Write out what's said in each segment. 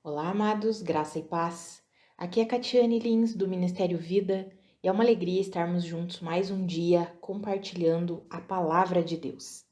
Olá, amados, graça e paz. Aqui é Catiane Lins, do Ministério Vida, e é uma alegria estarmos juntos mais um dia compartilhando a palavra de Deus.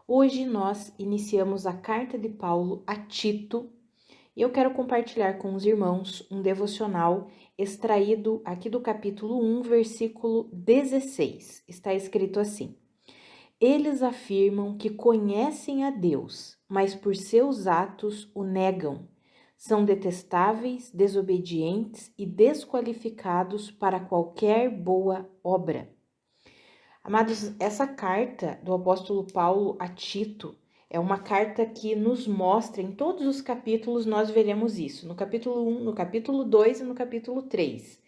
Hoje nós iniciamos a carta de Paulo a Tito e eu quero compartilhar com os irmãos um devocional extraído aqui do capítulo 1, versículo 16. Está escrito assim: Eles afirmam que conhecem a Deus, mas por seus atos o negam. São detestáveis, desobedientes e desqualificados para qualquer boa obra. Amados, essa carta do apóstolo Paulo a Tito é uma carta que nos mostra, em todos os capítulos nós veremos isso, no capítulo 1, no capítulo 2 e no capítulo 3.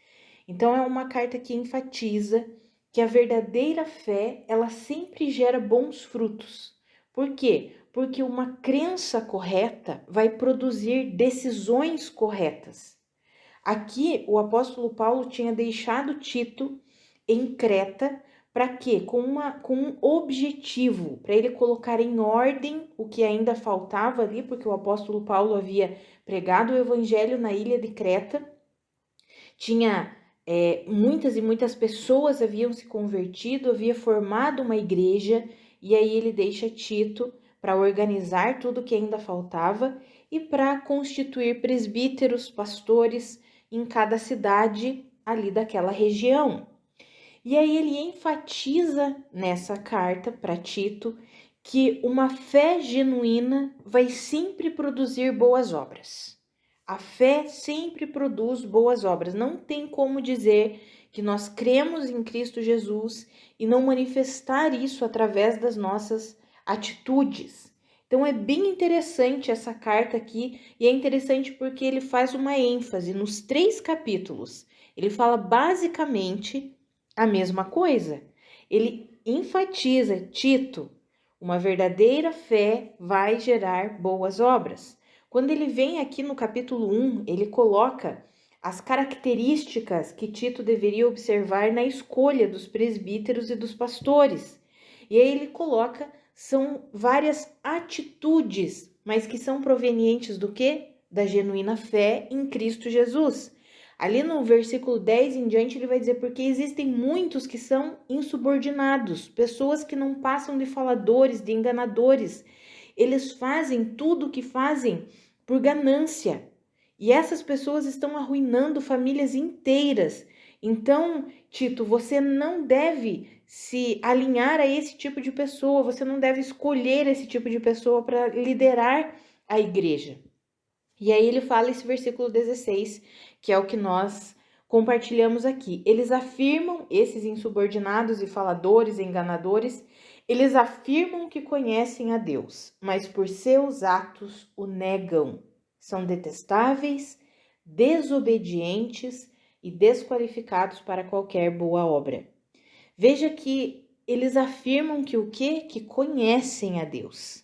Então é uma carta que enfatiza que a verdadeira fé, ela sempre gera bons frutos. Por quê? Porque uma crença correta vai produzir decisões corretas. Aqui o apóstolo Paulo tinha deixado Tito em Creta para quê? Com um objetivo, para ele colocar em ordem o que ainda faltava ali, porque o apóstolo Paulo havia pregado o evangelho na ilha de Creta, tinha muitas e muitas pessoas haviam se convertido, havia formado uma igreja, e aí ele deixa Tito para organizar tudo que ainda faltava e para constituir presbíteros, pastores em cada cidade ali daquela região. E aí ele enfatiza nessa carta para Tito que uma fé genuína vai sempre produzir boas obras. A fé sempre produz boas obras. Não tem como dizer que nós cremos em Cristo Jesus e não manifestar isso através das nossas atitudes. Então é bem interessante essa carta aqui, e é interessante porque ele faz uma ênfase nos 3 capítulos. Ele fala basicamente a mesma coisa. Ele enfatiza, Tito, uma verdadeira fé vai gerar boas obras. Quando ele vem aqui no capítulo 1, ele coloca as características que Tito deveria observar na escolha dos presbíteros e dos pastores. E aí ele coloca, são várias atitudes, mas que são provenientes do quê? Da genuína fé em Cristo Jesus. Ali no versículo 10 em diante ele vai dizer, porque existem muitos que são insubordinados, pessoas que não passam de faladores, de enganadores. Eles fazem tudo o que fazem por ganância. E essas pessoas estão arruinando famílias inteiras. Então, Tito, você não deve se alinhar a esse tipo de pessoa, você não deve escolher esse tipo de pessoa para liderar a igreja. E aí ele fala esse versículo 16, que é o que nós compartilhamos aqui. Eles afirmam, esses insubordinados e faladores e enganadores, eles afirmam que conhecem a Deus, mas por seus atos o negam. São detestáveis, desobedientes e desqualificados para qualquer boa obra. Veja que eles afirmam que o quê? Que conhecem a Deus.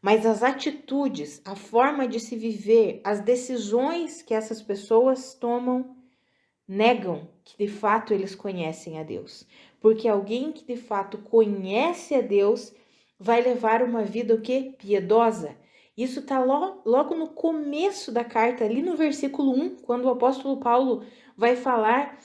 Mas as atitudes, a forma de se viver, as decisões que essas pessoas tomam, negam que de fato eles conhecem a Deus. Porque alguém que de fato conhece a Deus vai levar uma vida o quê? Piedosa. Isso está logo no começo da carta, ali no versículo 1, quando o apóstolo Paulo vai falar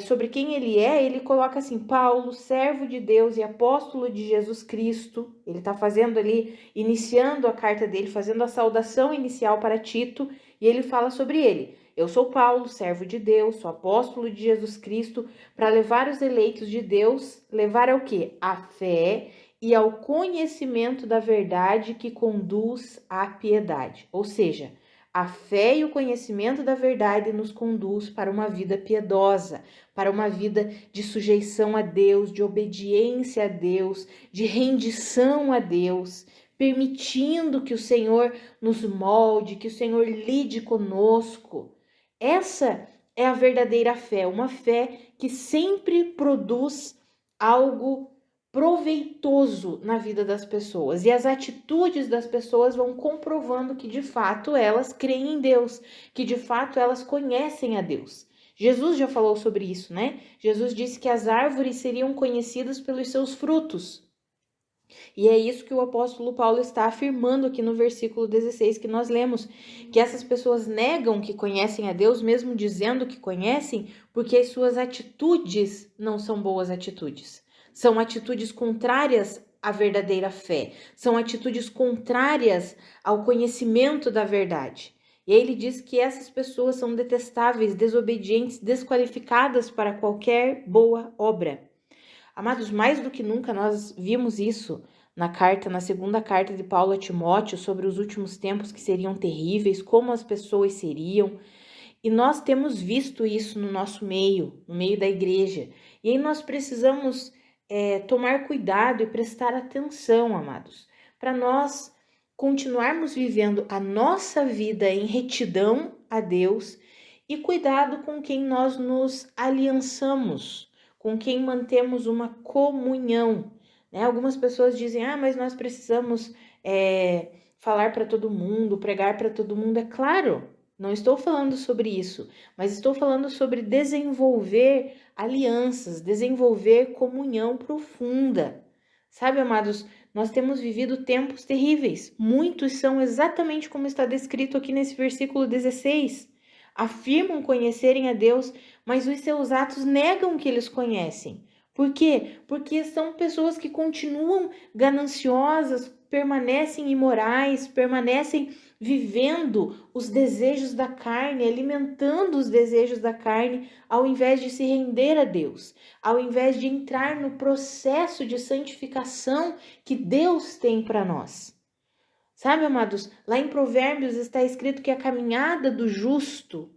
sobre quem ele é, ele coloca assim, Paulo, servo de Deus e apóstolo de Jesus Cristo. Ele está fazendo ali, iniciando a carta dele, fazendo a saudação inicial para Tito, e ele fala sobre ele. Eu sou Paulo, servo de Deus, sou apóstolo de Jesus Cristo, para levar os eleitos de Deus, levar ao quê? A fé e ao conhecimento da verdade que conduz à piedade. Ou seja, a fé e o conhecimento da verdade nos conduz para uma vida piedosa, para uma vida de sujeição a Deus, de obediência a Deus, de rendição a Deus, permitindo que o Senhor nos molde, que o Senhor lide conosco. Essa é a verdadeira fé, uma fé que sempre produz algo proveitoso na vida das pessoas, e as atitudes das pessoas vão comprovando que de fato elas creem em Deus, que de fato elas conhecem a Deus. Jesus já falou sobre isso, né? Jesus disse que as árvores seriam conhecidas pelos seus frutos. E é isso que o apóstolo Paulo está afirmando aqui no versículo 16 que nós lemos, que essas pessoas negam que conhecem a Deus, mesmo dizendo que conhecem, porque as suas atitudes não são boas atitudes. São atitudes contrárias à verdadeira fé, são atitudes contrárias ao conhecimento da verdade. E aí ele diz que essas pessoas são detestáveis, desobedientes, desqualificadas para qualquer boa obra. Amados, mais do que nunca nós vimos isso na segunda carta de Paulo a Timóteo, sobre os últimos tempos que seriam terríveis, como as pessoas seriam. E nós temos visto isso no nosso meio, no meio da igreja. E aí nós precisamos tomar cuidado e prestar atenção, amados, para nós continuarmos vivendo a nossa vida em retidão a Deus e cuidado com quem nós nos aliançamos, com quem mantemos uma comunhão. Né? Algumas pessoas dizem, mas nós precisamos falar para todo mundo, pregar para todo mundo. É claro, não estou falando sobre isso, mas estou falando sobre desenvolver alianças, desenvolver comunhão profunda. Sabe, amados, nós temos vivido tempos terríveis. Muitos são exatamente como está descrito aqui nesse versículo 16. Afirmam conhecerem a Deus, mas os seus atos negam que eles conhecem. Por quê? Porque são pessoas que continuam gananciosas, permanecem imorais, permanecem vivendo os desejos da carne, alimentando os desejos da carne, ao invés de se render a Deus, ao invés de entrar no processo de santificação que Deus tem para nós. Sabe, amados, lá em Provérbios está escrito que a caminhada do justo,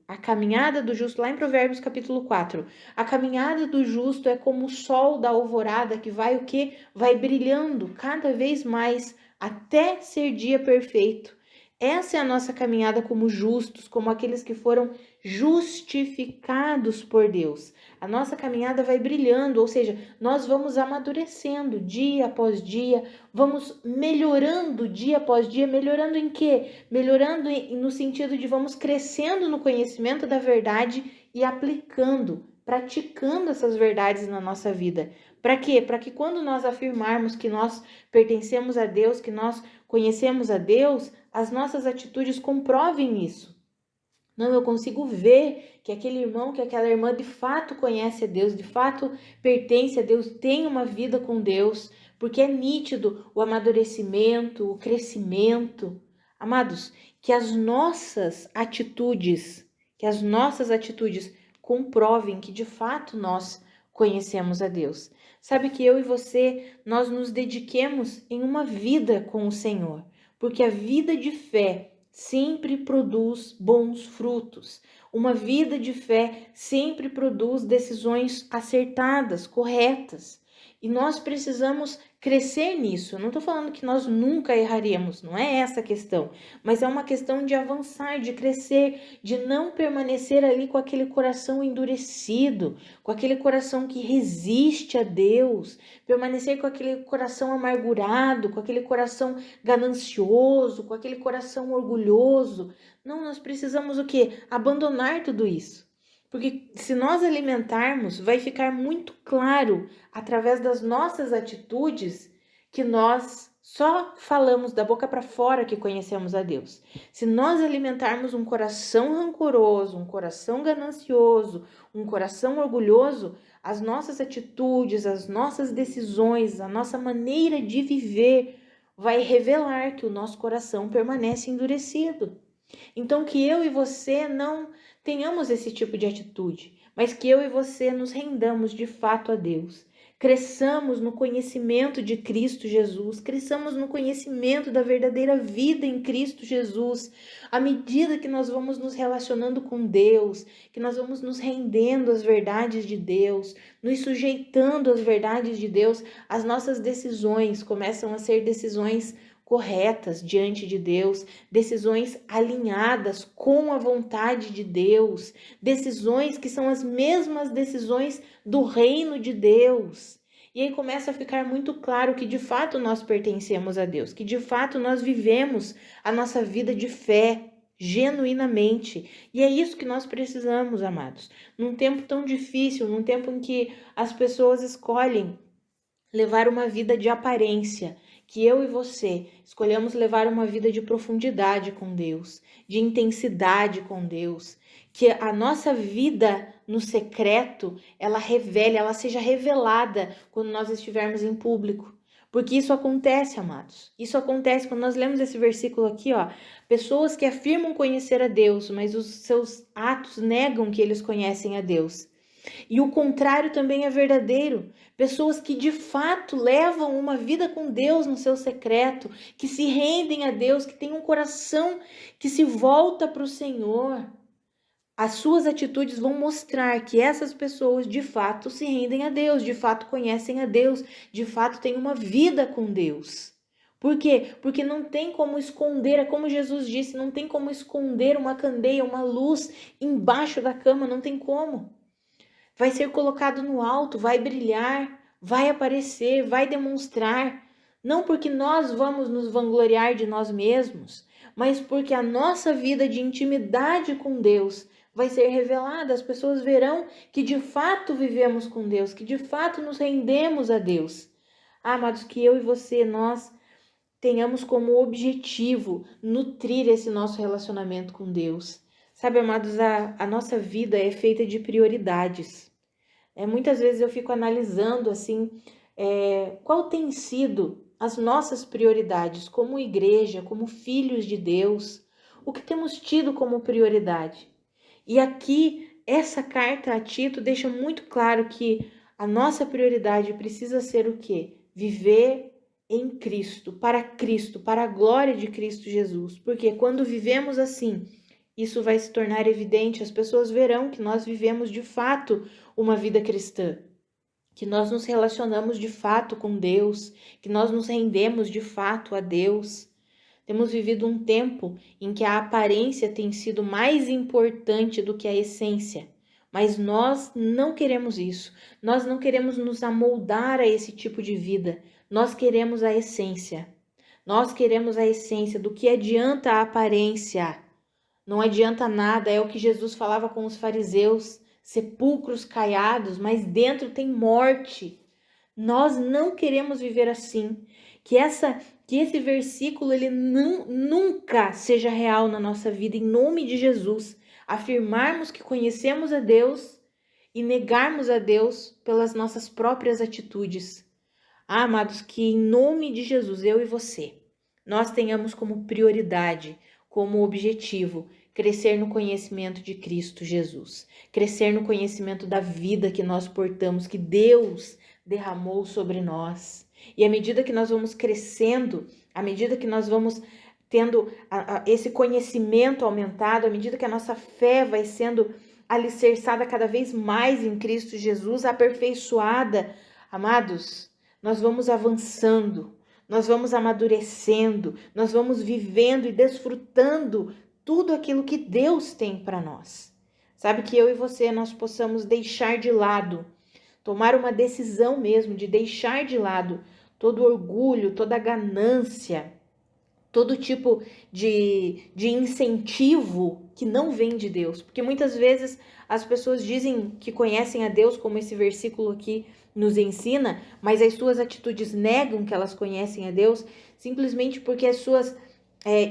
lá em Provérbios capítulo 4, a caminhada do justo é como o sol da alvorada que vai o quê? Vai brilhando cada vez mais até ser dia perfeito. Essa é a nossa caminhada como justos, como aqueles que foram justificados por Deus. A nossa caminhada vai brilhando, ou seja, nós vamos amadurecendo dia após dia, vamos melhorando dia após dia. Melhorando em quê? Melhorando no sentido de vamos crescendo no conhecimento da verdade e aplicando, praticando essas verdades na nossa vida. Para quê? Para que quando nós afirmarmos que nós pertencemos a Deus, que nós conhecemos a Deus, as nossas atitudes comprovem isso. Não, eu consigo ver que aquele irmão, que aquela irmã de fato conhece a Deus, de fato pertence a Deus, tem uma vida com Deus, porque é nítido o amadurecimento, o crescimento. Amados, que as nossas atitudes comprovem que de fato nós conhecemos a Deus. Sabe, que eu e você, nós nos dediquemos em uma vida com o Senhor, porque a vida de fé sempre produz bons frutos. Uma vida de fé sempre produz decisões acertadas, corretas. E nós precisamos crescer nisso. Eu não estou falando que nós nunca erraremos, não é essa a questão. Mas é uma questão de avançar, de crescer, de não permanecer ali com aquele coração endurecido, com aquele coração que resiste a Deus, permanecer com aquele coração amargurado, com aquele coração ganancioso, com aquele coração orgulhoso. Não, nós precisamos o quê? Abandonar tudo isso. Porque se nós alimentarmos, vai ficar muito claro, através das nossas atitudes, que nós só falamos da boca para fora que conhecemos a Deus. Se nós alimentarmos um coração rancoroso, um coração ganancioso, um coração orgulhoso, as nossas atitudes, as nossas decisões, a nossa maneira de viver vai revelar que o nosso coração permanece endurecido. Então, que eu e você não tenhamos esse tipo de atitude, mas que eu e você nos rendamos de fato a Deus. Cresçamos no conhecimento de Cristo Jesus, cresçamos no conhecimento da verdadeira vida em Cristo Jesus, à medida que nós vamos nos relacionando com Deus, que nós vamos nos rendendo às verdades de Deus, nos sujeitando às verdades de Deus, as nossas decisões começam a ser decisões corretas diante de Deus, decisões alinhadas com a vontade de Deus, decisões que são as mesmas decisões do reino de Deus. E aí começa a ficar muito claro que de fato nós pertencemos a Deus, que de fato nós vivemos a nossa vida de fé genuinamente. E é isso que nós precisamos, amados. Num tempo tão difícil, num tempo em que as pessoas escolhem levar uma vida de aparência, que eu e você escolhamos levar uma vida de profundidade com Deus, de intensidade com Deus, que a nossa vida no secreto, ela seja revelada quando nós estivermos em público. Porque isso acontece, amados. Isso acontece quando nós lemos esse versículo aqui, ó. Pessoas que afirmam conhecer a Deus, mas os seus atos negam que eles conhecem a Deus. E o contrário também é verdadeiro. Pessoas que de fato levam uma vida com Deus no seu secreto, que se rendem a Deus, que têm um coração que se volta para o Senhor. As suas atitudes vão mostrar que essas pessoas de fato se rendem a Deus, de fato conhecem a Deus, de fato têm uma vida com Deus. Por quê? Porque não tem como esconder, é como Jesus disse, não tem como esconder uma candeia, uma luz embaixo da cama, não tem como. Vai ser colocado no alto, vai brilhar, vai aparecer, vai demonstrar. Não porque nós vamos nos vangloriar de nós mesmos, mas porque a nossa vida de intimidade com Deus vai ser revelada. As pessoas verão que de fato vivemos com Deus, que de fato nos rendemos a Deus. Amados, que eu e você, nós tenhamos como objetivo nutrir esse nosso relacionamento com Deus. Sabe, amados, a nossa vida é feita de prioridades. Muitas vezes eu fico analisando assim, qual tem sido as nossas prioridades como igreja, como filhos de Deus, o que temos tido como prioridade. E aqui, essa carta a Tito deixa muito claro que a nossa prioridade precisa ser o quê? Viver em Cristo, para a glória de Cristo Jesus. Porque quando vivemos assim, isso vai se tornar evidente, as pessoas verão que nós vivemos de fato uma vida cristã, que nós nos relacionamos de fato com Deus, que nós nos rendemos de fato a Deus. Temos vivido um tempo em que a aparência tem sido mais importante do que a essência, mas nós não queremos isso, nós não queremos nos amoldar a esse tipo de vida, nós queremos a essência. Nós queremos a essência. Do que adianta a aparência? Não adianta nada, é o que Jesus falava com os fariseus, sepulcros caiados, mas dentro tem morte. Nós não queremos viver assim. Que esse versículo ele nunca seja real na nossa vida, em nome de Jesus. Afirmarmos que conhecemos a Deus e negarmos a Deus pelas nossas próprias atitudes. Amados, que em nome de Jesus, eu e você, nós tenhamos como prioridade, como objetivo, crescer no conhecimento de Cristo Jesus, crescer no conhecimento da vida que nós portamos, que Deus derramou sobre nós. E à medida que nós vamos crescendo, à medida que nós vamos tendo esse conhecimento aumentado, à medida que a nossa fé vai sendo alicerçada cada vez mais em Cristo Jesus, aperfeiçoada, amados, nós vamos avançando, nós vamos amadurecendo, nós vamos vivendo e desfrutando tudo aquilo que Deus tem para nós. Sabe, que eu e você, nós possamos deixar de lado, tomar uma decisão mesmo de deixar de lado todo orgulho, toda ganância, todo tipo de incentivo que não vem de Deus. Porque muitas vezes as pessoas dizem que conhecem a Deus, como esse versículo aqui nos ensina, mas as suas atitudes negam que elas conhecem a Deus, simplesmente porque as suas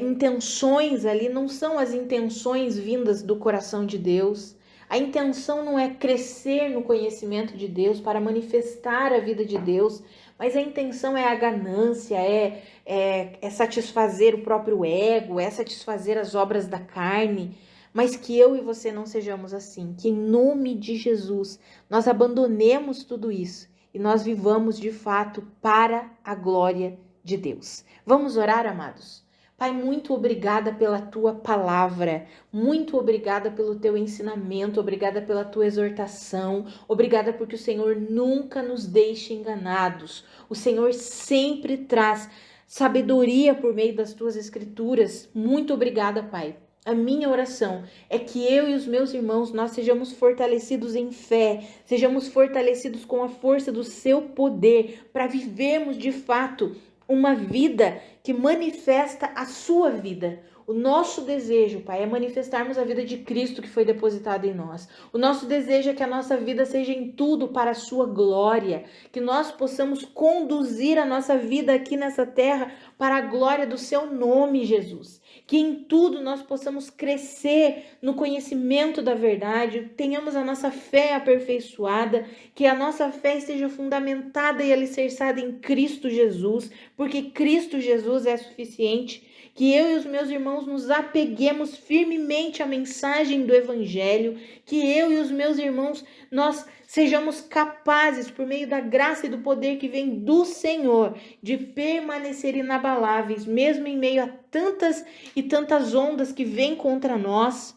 intenções ali não são as intenções vindas do coração de Deus. A intenção não é crescer no conhecimento de Deus para manifestar a vida de Deus, mas a intenção é a ganância, é satisfazer o próprio ego, é satisfazer as obras da carne. Mas que eu e você não sejamos assim, que em nome de Jesus nós abandonemos tudo isso e nós vivamos de fato para a glória de Deus. Vamos orar, amados? Pai, muito obrigada pela tua palavra, muito obrigada pelo teu ensinamento, obrigada pela tua exortação, obrigada porque o Senhor nunca nos deixa enganados. O Senhor sempre traz sabedoria por meio das tuas escrituras. Muito obrigada, Pai. A minha oração é que eu e os meus irmãos, nós sejamos fortalecidos em fé, sejamos fortalecidos com a força do seu poder para vivermos de fato uma vida que manifesta a sua vida, O nosso desejo, Pai, é manifestarmos a vida de Cristo que foi depositada em nós. O nosso desejo é que a nossa vida seja em tudo para a sua glória, que nós possamos conduzir a nossa vida aqui nessa terra para a glória do seu nome, Jesus. Que em tudo nós possamos crescer no conhecimento da verdade, tenhamos a nossa fé aperfeiçoada, que a nossa fé esteja fundamentada e alicerçada em Cristo Jesus, porque Cristo Jesus é suficiente. Que eu e os meus irmãos nos apeguemos firmemente à mensagem do Evangelho, que eu e os meus irmãos, nós sejamos capazes, por meio da graça e do poder que vem do Senhor, de permanecer inabaláveis, mesmo em meio a tantas e tantas ondas que vêm contra nós,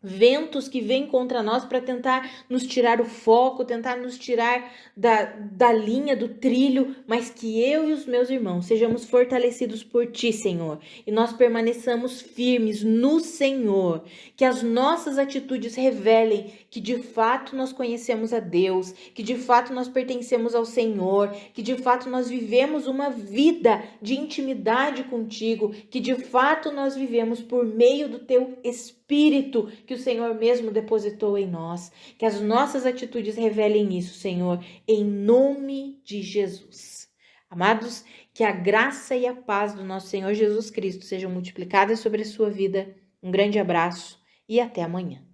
ventos que vêm contra nós para tentar nos tirar o foco, tentar nos tirar da linha, do trilho, mas que eu e os meus irmãos sejamos fortalecidos por Ti, Senhor, e nós permaneçamos firmes no Senhor, que as nossas atitudes revelem que de fato nós conhecemos a Deus, que de fato nós pertencemos ao Senhor, que de fato nós vivemos uma vida de intimidade contigo, que de fato nós vivemos por meio do Teu Espírito que o Senhor mesmo depositou em nós. Que as nossas atitudes revelem isso, Senhor, em nome de Jesus. Amados, que a graça e a paz do nosso Senhor Jesus Cristo sejam multiplicadas sobre a sua vida. Um grande abraço e até amanhã.